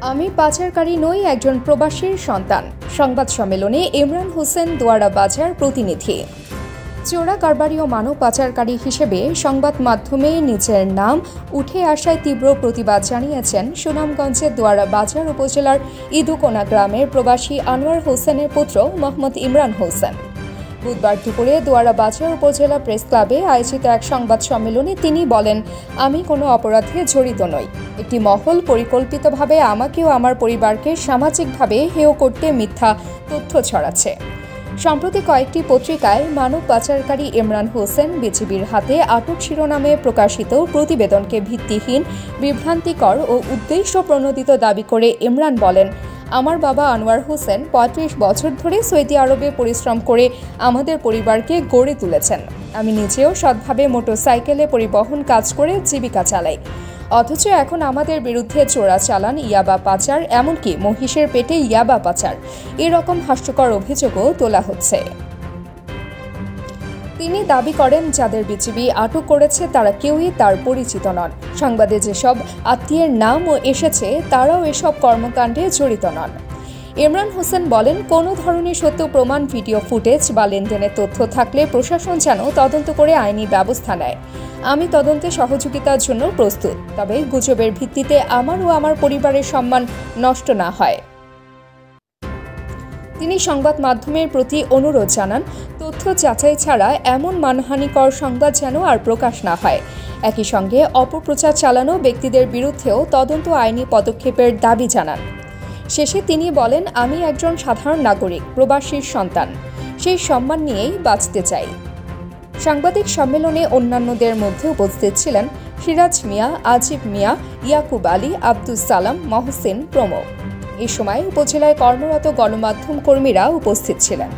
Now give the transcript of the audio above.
আমি পাচারকারী নই, একজন প্রবাসীর সন্তান। সংবাদ সম্মেলনে ইমরান হোসেন, দোয়ারা বাজার প্রতিনিধি। চোরা কারবারি ও মানব পাচারকারী হিসেবে সংবাদ মাধ্যমে নিজের নাম উঠে আসায় তীব্র প্রতিবাদ জানিয়েছেন সুনামগঞ্জের দোয়ারা বাজার উপজেলার ইদুকোনা গ্রামের প্রবাসী আনোয়ার হোসেনের পুত্র মোহাম্মদ ইমরান হোসেন। বুধবার দুপুরে দোয়ারা বাজার উপজেলা প্রেস ক্লাবে আয়োজিত এক সংবাদ সম্মেলনে তিনি বলেন, আমি কোনো অপরাধে জড়িত নই। একটি মহল পরিকল্পিতভাবে আমাকে ও আমার পরিবারকে সামাজিকভাবে হেয় করতে মিথ্যা তথ্য ছড়াচ্ছে। সম্প্রতি কয়েকটি পত্রিকায় মানব পাচারকারী ইমরান হোসেন বিজিবির হাতে আটক শিরোনামে প্রকাশিত প্রতিবেদনকে ভিত্তিহীন, বিভ্রান্তিকর ও উদ্দেশ্য প্রণোদিত দাবি করে ইমরান বলেন, আমার বাবা আনোয়ার হোসেন ৩৫ বছর ধরে সৌদি আরবে পরিশ্রম করে আমাদের পরিবারকে গড়ে তুলেছেন। আমি নিজেও সৎভাবে মোটরসাইকেলে পরিবহন কাজ করে জীবিকা চালাই, অথচ এখন আমাদের বিরুদ্ধে চোরাচালান, ইয়াবা পাচার, এমনকি মহিষের পেটে ইয়াবা পাচার এরকম হাস্যকর অভিযোগও তোলা হচ্ছে। তিনি দাবি করেন, যাদের বিজিবি আটক করেছে তারা কেউই তার পরিচিত নন। সংবাদে যেসব আত্মীয়ের নামও এসেছে তারাও এসব কর্মকাণ্ডে জড়িত নন। ইমরান হোসেন বলেন, কোনো ধরনের সত্য প্রমাণ, ভিডিও ফুটেজ বা লেনদেনের তথ্য থাকলে প্রশাসন যেন তদন্ত করে আইনি ব্যবস্থা নেয়। আমি তদন্তে সহযোগিতার জন্য প্রস্তুত, তবে গুজবের ভিত্তিতে আমার ও আমার পরিবারের সম্মান নষ্ট না হয়। তিনি সংবাদ মাধ্যমের প্রতি অনুরোধ জানান, তথ্য যাচাই ছাড়া এমন মানহানিকর সংবাদ যেন আর প্রকাশ না হয়। একই সঙ্গে অপপ্রচার চালানো ব্যক্তিদের বিরুদ্ধেও তদন্ত আইনি পদক্ষেপের দাবি জানান। শেষে তিনি বলেন, আমি একজন সাধারণ নাগরিক, প্রবাসীর সন্তান, সেই সম্মান নিয়েই বাঁচতে চাই। সাংবাদিক সম্মেলনে অন্যান্যদের মধ্যে উপস্থিত ছিলেন সিরাজ মিয়া, আজিব মিয়া, ইয়াকুব আলী, আব্দুস সালাম, মহসিন প্রমুখ। এ সময় উপজেলায় কর্মরত গণমাধ্যম কর্মীরা উপস্থিত ছিলেন।